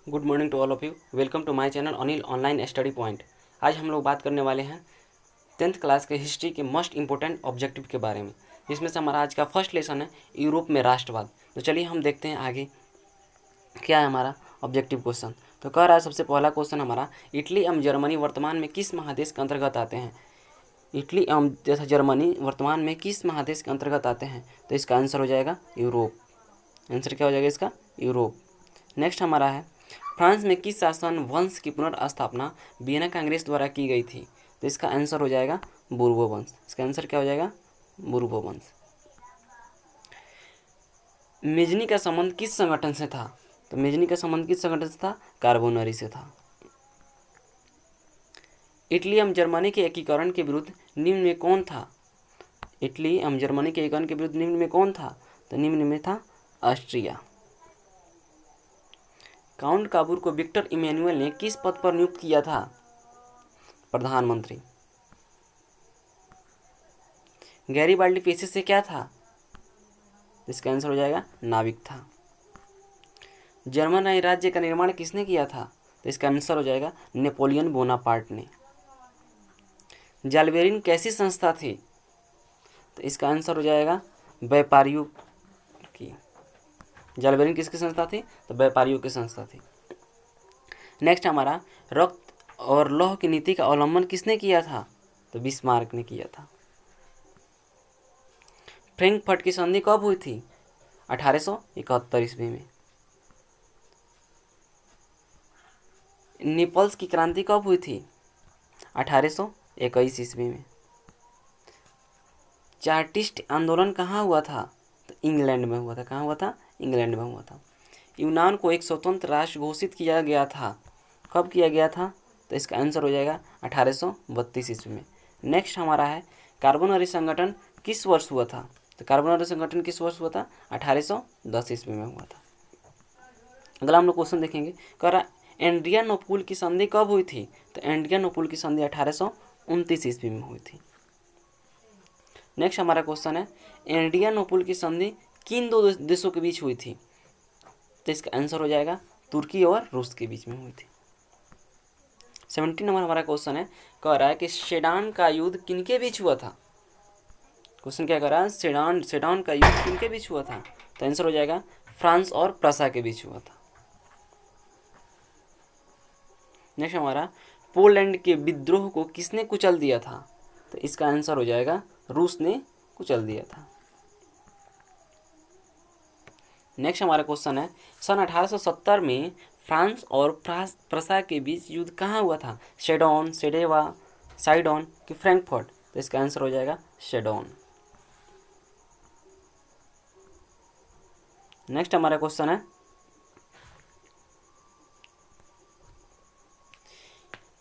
Good morning to all of you. Welcome to my channel Anil online study point. आज हम लोग बात करने वाले हैं 10th क्लास के हिस्ट्री के मोस्ट इंपॉर्टेंट ऑब्जेक्टिव के बारे में, जिसमें से हमारा आज का फर्स्ट लेसन है यूरोप में राष्ट्रवाद। तो चलिए हम देखते हैं आगे क्या है हमारा ऑब्जेक्टिव क्वेश्चन। तो कह रहा है सबसे पहला क्वेश्चन हमारा, इटली एवं जर्मनी वर्तमान में किस महादेश के अंतर्गत आते हैं। इटली एवं जैसा जर्मनी वर्तमान में किस महादेश के अंतर्गत आते हैं। तो इसका आंसर हो जाएगा यूरोप। आंसर क्या हो जाएगा इसका? यूरोप। नेक्स्ट हमारा है, फ्रांस में किस शासन वंश की पुनर्स्थापना वियना कांग्रेस द्वारा की गई थी। तो इसका आंसर हो जाएगा बुर्बो वंश। इसका आंसर क्या हो जाएगा? बुर्बो वंश। मेजनी का संबंध किस संगठन से था। तो मेजनी का संबंध किस संगठन से था? कार्बोनरी से था। इटली एवं जर्मनी के एकीकरण के विरुद्ध निम्न में कौन था। इटली एवं जर्मनी के एकीकरण के विरुद्ध निम्न में कौन था। तो निम्न में था ऑस्ट्रिया। काउंट काबूर को विक्टर इमैनुअल ने किस पद पर नियुक्त किया था। प्रधानमंत्री। गैरीबाल्डी पेशे से क्या था। इसका आंसर हो जाएगा नाविक था। जर्मन राज्य का निर्माण किसने किया था। तो इसका आंसर हो जाएगा नेपोलियन बोनापार्ट ने। जालबेरिन कैसी संस्था थी। तो इसका आंसर हो जाएगा व्यापारियों की। जालबेरिन किसकी संस्था थी। तो व्यापारियों की संस्था थी। नेक्स्ट हमारा, रक्त और लौह की नीति का अवलंबन किसने किया था। तो बिस्मार्क ने किया था। फ्रैंकफर्ट की संधि कब हुई थी। 1871 ईस्वी में। नेपल्स की क्रांति कब हुई थी। 1821 ईस्वी में। चार्टिस्ट आंदोलन कहाँ हुआ था। तो इंग्लैंड में हुआ था। कहाँ हुआ था? इंग्लैंड में हुआ था। यूनान को एक स्वतंत्र राष्ट्र घोषित किया गया था। कब किया गया था। तो इसका आंसर हो जाएगा 1832 ईस्वी में। नेक्स्ट हमारा है, कार्बोनरी संगठन किस वर्ष हुआ था। तो कार्बोनरी संगठन किस वर्ष हुआ था। 1810 ईस्वी में हुआ था। अगला हम लोग क्वेश्चन देखेंगे, कह रहा एंड्रियानोपुल की संधि कब हुई थी। तो एंड्रियानोपुल की संधि 1829 ईस्वी में हुई थी। नेक्स्ट हमारा क्वेश्चन है, एंड्रियानोपुल की संधि किन दो देशों के बीच हुई थी। तो इसका आंसर हो जाएगा तुर्की और रूस के बीच में हुई थी। 17 नंबर हमारा क्वेश्चन है, कह रहा है कि सेडान का युद्ध किनके बीच हुआ था। क्वेश्चन क्या कह रहा है, सेडान का युद्ध किनके बीच हुआ था। तो आंसर हो जाएगा फ्रांस और प्रसा के बीच हुआ था। नेक्स्ट हमारा, पोलैंड के विद्रोह को किसने कुचल दिया था। तो इसका आंसर हो जाएगा रूस ने कुचल दिया था। नेक्स्ट हमारा क्वेश्चन है, सन 1870 में फ्रांस और प्रसा के बीच युद्ध कहाँ हुआ था। शेडोन, सेडेवा, साइडोन कि फ्रैंकफर्ट। तो इसका आंसर हो जाएगा शेडोन। नेक्स्ट हमारा क्वेश्चन है,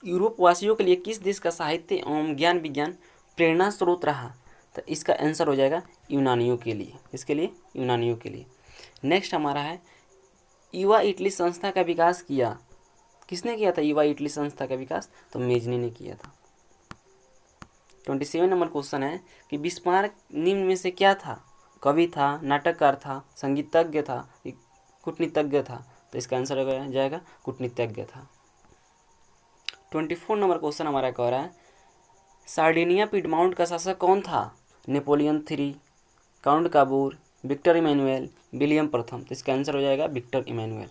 यूरोप वासियों के लिए किस देश का साहित्य एवं ज्ञान विज्ञान प्रेरणा स्रोत रहा। तो इसका आंसर हो जाएगा यूनानियों के लिए। इसके लिए यूनानियों के लिए। नेक्स्ट हमारा है, युवा इटली संस्था का विकास किया किसने किया था। युवा इटली संस्था का विकास तो मेजनी ने किया था। 27 नंबर क्वेश्चन है कि बिस्मार्क निम्न में से क्या था। कवि था, नाटककार था, संगीतज्ञ था, कूटनीतिज्ञ था। तो इसका आंसर हो जाएगा कूटनीतिज्ञ था। 24 नंबर क्वेश्चन हमारा कह रहा है, सार्डिनिया पिडमाउंट का शासक कौन था। Napoleon III, Count Cavour, Victor Emmanuel, William प्रथम। तो इसका आंसर हो जाएगा विक्टर इमैनुअल।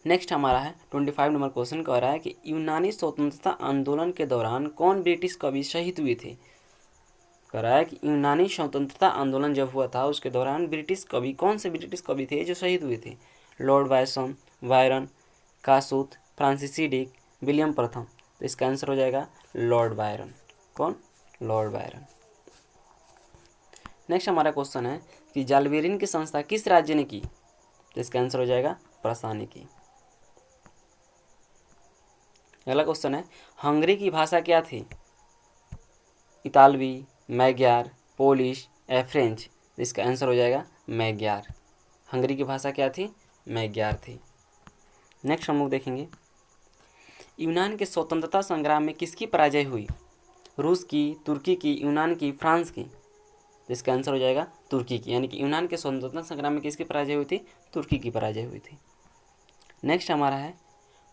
नेक्स्ट हमारा है 25 नंबर क्वेश्चन कह रहा है कि यूनानी स्वतंत्रता आंदोलन के दौरान कौन ब्रिटिश कवि शहीद हुए थे। कह रहा है कि यूनानी स्वतंत्रता आंदोलन जब हुआ था उसके दौरान ब्रिटिश कवि, कौन से ब्रिटिश कवि थे जो शहीद हुए थे। लॉर्ड बायसन, वायरन, कासूत, फ्रांसीसी डिक, विलियम प्रथम। तो इसका आंसर हो जाएगा लॉर्ड बायरन। कौन? Lord Byron. नेक्स्ट हमारा क्वेश्चन है कि जालबेरिन की संस्था किस राज्य ने की। तो इसका आंसर हो जाएगा प्रसा ने की। अगला क्वेश्चन है, हंगरी की भाषा क्या थी। इतालवी, मैग्यार, पोलिश या फ्रेंच। तो इसका आंसर हो जाएगा मैग्यार। हंगरी की भाषा क्या थी। मैग्यार थी। नेक्स्ट हम लोग देखेंगे, यूनान के स्वतंत्रता संग्राम में किसकी पराजय हुई। रूस की, तुर्की की, यूनान की, फ्रांस की। तो इसका आंसर हो जाएगा तुर्की की। यानी कि यूनान के स्वतंत्रता संग्राम में किसकी पराजय हुई थी। तुर्की की पराजय हुई थी। नेक्स्ट हमारा है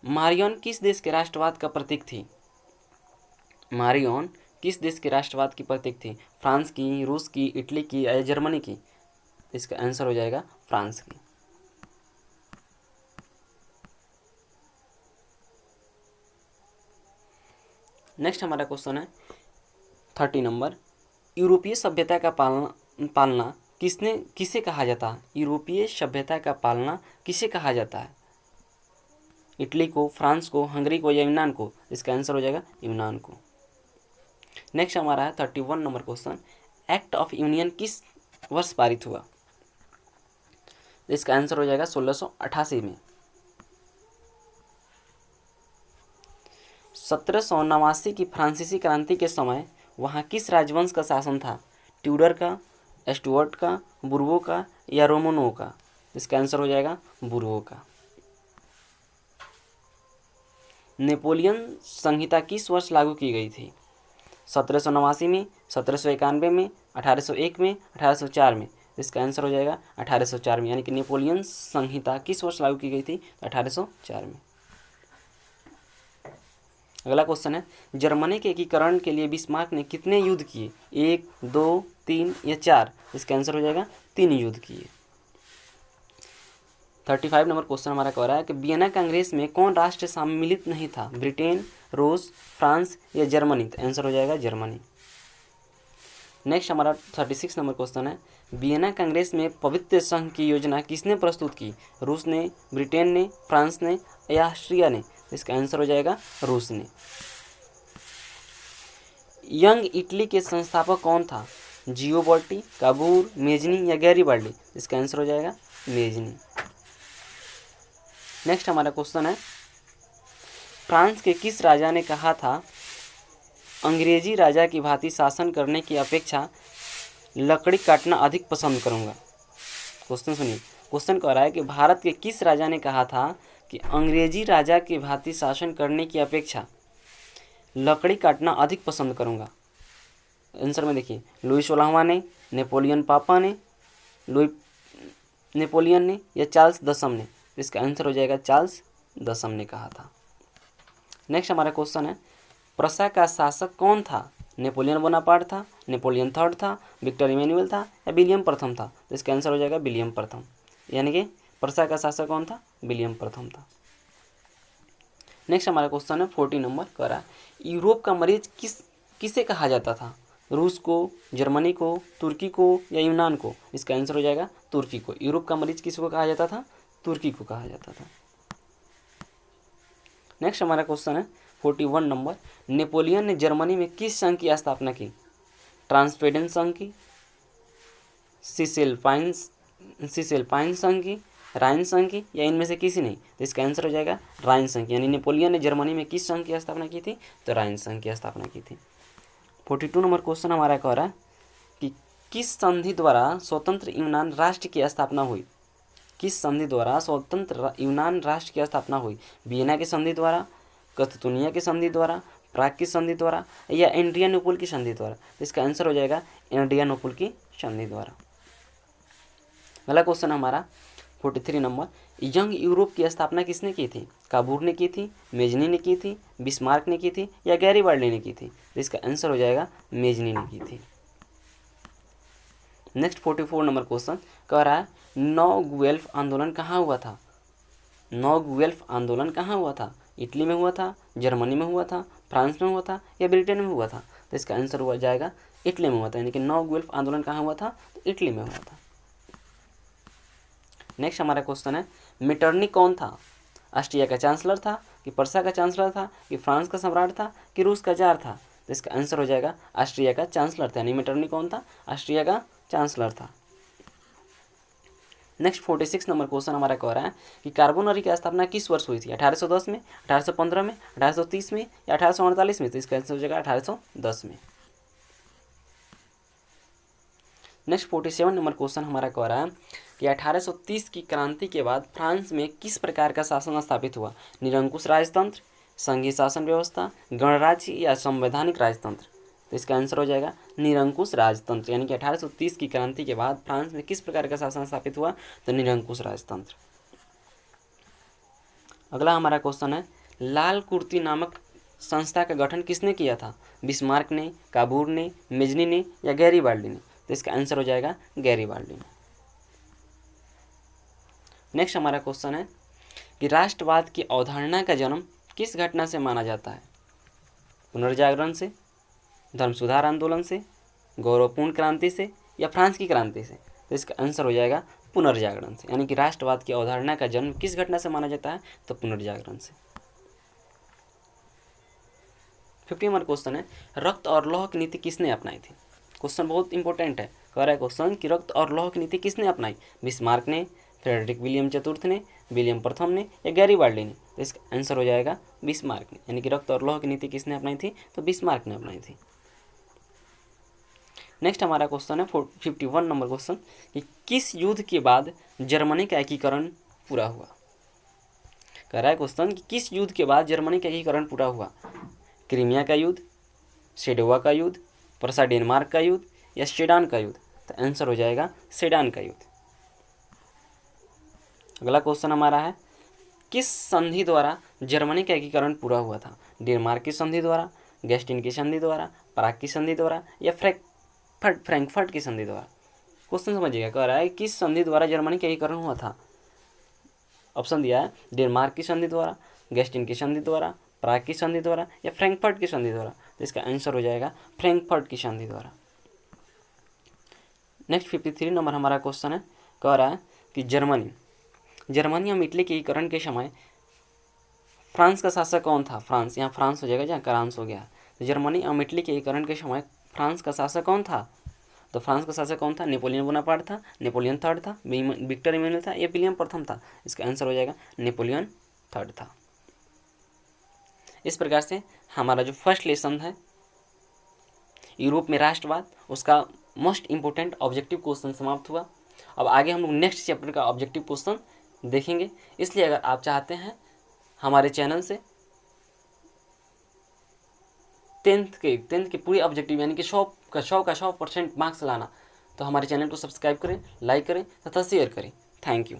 मारियन किस देश के राष्ट्रवाद का प्रतीक थी? मारियन किस देश के राष्ट्रवाद की प्रतीक थी? फ्रांस की, रूस की, इटली की या जर्मनी की? इसका आंसर हो जाएगा फ्रांस की। नेक्स्ट हमारा क्वेश्चन है 30 नंबर, यूरोपीय सभ्यता का पालना किसे कहा जाता है? यूरोपीय सभ्यता का पालना किसे कहा जाता है? इटली को, फ्रांस को, हंगरी को या यूनान को? इसका आंसर हो जाएगा यूनान को। नेक्स्ट हमारा है 31 number question, act of union किस वर्ष पारित हुआ? इसका आंसर हो जाएगा 1688 में। 1789 की फ्रांसीसी क्रांति के समय वहाँ किस राजवंश का शासन था? ट्यूडर का, स्टुअर्ट का, बुर्बो का या रोमनो का? इसका आंसर हो जाएगा बुर्बो का। नेपोलियन संहिता किस वर्ष लागू की गई थी? 1789 में, 1791 में, 1801 में, 1804 में? इसका आंसर हो जाएगा 1804 में, यानी कि नेपोलियन संहिता किस वर्ष लागू की गई थी? 1804 में। अगला क्वेश्चन है जर्मनी के एकीकरण के लिए बिस्मार्क ने कितने युद्ध किए? 1, 2, 3 या 4? इसका आंसर हो जाएगा 3 युद्ध किए। 35 नंबर क्वेश्चन हमारा कह रहा है कि वियना कांग्रेस में कौन राष्ट्र सम्मिलित नहीं था? ब्रिटेन, रूस, फ्रांस या जर्मनी? तो आंसर हो जाएगा जर्मनी। नेक्स्ट हमारा 36 नंबर क्वेश्चन है वियना कांग्रेस में पवित्र संघ की योजना किसने प्रस्तुत की? रूस ने, ब्रिटेन ने, फ्रांस ने या ऑस्ट्रिया ने? इसका आंसर हो जाएगा रूस ने। यंग इटली के संस्थापक कौन था? जियोबर्टी, काबूर, मेजनी या गैरीबाल्डी? इसका आंसर हो जाएगा मेजनी। नेक्स्ट हमारा क्वेश्चन है फ्रांस के किस राजा ने कहा था अंग्रेजी राजा की भांति शासन करने की अपेक्षा लकड़ी काटना अधिक पसंद करूंगा? क्वेश्चन सुनिए, क्वेश्चन कह रहा है कि भारत के किस राजा ने कहा था कि अंग्रेजी राजा की भांति शासन करने की अपेक्षा लकड़ी काटना अधिक पसंद करूंगा? आंसर में देखिए, लुई 16वां ने, नेपोलियन पापा ने, नेपोलियन ने या चार्ल्स दसम ने? इसका आंसर हो जाएगा चार्ल्स दसम ने कहा था। नेक्स्ट हमारा क्वेश्चन है प्रसा का शासक कौन था? नेपोलियन बोनापार्ट था, नेपोलियन थर्ड था, विक्टर इमैनुअल था या विलियम प्रथम था? तो इसका आंसर हो जाएगा विलियम प्रथम, यानी कि प्रसा का शासक कौन था? विलियम प्रथम था। नेक्स्ट हमारा क्वेश्चन है 40 नंबर कह रहा है यूरोप का मरीज किसे कहा जाता था? रूस को, जर्मनी को, तुर्की को या यूनान को? इसका आंसर हो जाएगा तुर्की को। यूरोप का मरीज किसको कहा जाता था? तुर्की को कहा जाता था। नेक्स्ट हमारा क्वेश्चन है 41 नंबर, नेपोलियन ने जर्मनी में किस संघ की स्थापना की? ट्रांसपेडेन संघ की, सिसेल्पाइन संघ की, राइन संघ की या इनमें से किसी नहीं? तो इसका आंसर हो जाएगा राइन संघ, यानी नेपोलियन ने जर्मनी में किस संघ की स्थापना की थी? तो राइन संघ की स्थापना की थी। 42 नंबर क्वेश्चन हमारा कह रहा है कि किस संधि द्वारा स्वतंत्र यूनान राष्ट्र की स्थापना हुई? किस संधि द्वारा स्वतंत्र यूनान राष्ट्र की स्थापना हुई? वियना की संधि द्वारा, कस्तूनिया की संधि द्वारा, प्राग की संधि द्वारा या एड्रियानोपल की संधि द्वारा? इसका आंसर हो जाएगा एड्रियानोपल की संधि द्वारा। अगला क्वेश्चन हमारा 43 नंबर, यंग यूरोप की स्थापना किसने की थी? काबूर ने की थी, मेजनी ने की थी, बिस्मार्क ने की थी या गैरीबाल्डी ने की थी? तो इसका आंसर हो जाएगा मेजनी ने की थी। नेक्स्ट 44 नंबर क्वेश्चन कह रहा है नौ गुएल्फ आंदोलन कहाँ हुआ था? नौ गुएल्फ आंदोलन कहाँ हुआ था? इटली में हुआ था, जर्मनी में हुआ था, फ्रांस में हुआ था या ब्रिटेन में हुआ था? तो इसका आंसर हुआ जाएगा इटली में हुआ था, यानी कि नौ गुएल्फ आंदोलन कहाँ हुआ था? तो इटली में हुआ था। नेक्स्ट हमारा क्वेश्चन है मेटरनी कौन था? ऑस्ट्रिया का चांसलर था कि पर्सा का चांसलर था कि फ्रांस का सम्राट था कि रूस का जार था? तो इसका आंसर हो जाएगा ऑस्ट्रिया का चांसलर था, यानी मेटरनी कौन था? ऑस्ट्रिया का चांसलर था। नेक्स्ट 46 नंबर क्वेश्चन हमारा कह रहा है कि कार्बोनरी की स्थापना किस वर्ष हुई थी? 1810 में, 1815 में, 1830 में या 1848 में? तो इसका आंसर हो जाएगा 1810 में। नेक्स्ट 47 नंबर क्वेश्चन हमारा कह रहा है कि 1830 की क्रांति के बाद फ्रांस में किस प्रकार का शासन स्थापित हुआ? निरंकुश राजतंत्र, संघीय शासन व्यवस्था, गणराज्य या संवैधानिक राजतंत्र? तो इसका आंसर हो जाएगा निरंकुश राजतंत्र, यानी कि 1830 की क्रांति के बाद फ्रांस में किस प्रकार का शासन स्थापित हुआ? तो निरंकुश राजतंत्र। अगला हमारा क्वेश्चन है, लाल कुर्ती नामक संस्था का गठन किसने किया था? बिस्मार्क ने, काबूर ने, मेजनी ने या गैरीबाल्डी ने? तो इसका आंसर हो जाएगा गैरीबाल्डी ने। नेक्स्ट हमारा क्वेश्चन है कि राष्ट्रवाद की अवधारणा का जन्म किस घटना से माना जाता है? पुनर्जागरण से, धर्म सुधार आंदोलन से, गौरवपूर्ण क्रांति से या फ्रांस की क्रांति से? तो इसका आंसर हो जाएगा पुनर्जागरण से। यानी कि राष्ट्रवाद की अवधारणा का जन्म किस घटना से माना जाता है? तो पुनर्जागरण से। 50 नंबर क्वेश्चन है, रक्त और लौह की नीति किसने अपनाई थी? क्वेश्चन बहुत इंपॉर्टेंट है। कह रहा है क्वेश्चन कि रक्त और लौह की नीति किसने अपनाई? बिस्मार्क ने, फ्रेडरिक विलियम चतुर्थ ने, विलियम प्रथम ने या गैरीबाल्डी ने? तो इसका आंसर हो जाएगा बिस्मार्क ने। यानी कि रक्त और लौह की नीति किसने अपनाई थी? तो बिस्मार्क ने अपनाई थी। नेक्स्ट हमारा क्वेश्चन है 51 नंबर क्वेश्चन कि किस युद्ध के बाद जर्मनी का एकीकरण पूरा हुआ? कह रहा है क्वेश्चन कि किस युद्ध के बाद जर्मनी का एकीकरण पूरा हुआ? क्रीमिया का युद्ध, सेडोवा का युद्ध, प्रसा डेनमार्क का युद्ध या सेडान का युद्ध? तो आंसर हो जाएगा सेडान का युद्ध। अगला क्वेश्चन हमारा है, किस संधि द्वारा जर्मनी का एकीकरण पूरा हुआ था? डेनमार्क की संधि द्वारा, गेस्टिन की संधि द्वारा, प्राग की संधि द्वारा या फ्रैंकफर्ट की संधि द्वारा? क्वेश्चन समझिएगा। कह रहा है किस संधि द्वारा जर्मनी का एकीकरण हुआ था? ऑप्शन दिया है डेनमार्क की संधि द्वारा, गेस्टिन की संधि द्वारा, प्राग की संधि द्वारा या फ्रैंकफर्ट की संधि द्वारा? तो इसका आंसर हो जाएगा फ्रैंकफर्ट की संधि द्वारा। नेक्स्ट 53 नंबर हमारा क्वेश्चन है, कह रहा है कि जर्मनी और इटली के एकीकरण के समय फ्रांस का शासक कौन था? फ्रांस, यहाँ फ्रांस हो जाएगा जहाँ क्रांस हो गया। तो जर्मनी और इटली के एकीकरण के समय फ्रांस का शासक कौन था? तो फ्रांस का शासक कौन था? नेपोलियन बोनापार्ट था, नेपोलियन थर्ड था, विक्टर इमैनुअल था या विलियम प्रथम था? इसका आंसर हो जाएगा नेपोलियन थर्ड था। इस प्रकार से हमारा जो फर्स्ट लेसन है यूरोप में राष्ट्रवाद, उसका मोस्ट इंपोर्टेंट ऑब्जेक्टिव क्वेश्चन समाप्त हुआ। अब आगे हम लोग नेक्स्ट चैप्टर का ऑब्जेक्टिव क्वेश्चन देखेंगे। इसलिए अगर आप चाहते हैं हमारे चैनल से टेंथ के पूरी ऑब्जेक्टिव यानी कि 100% मार्क्स लाना, तो हमारे चैनल को सब्सक्राइब करें, लाइक करें तथा शेयर करें। Thank you.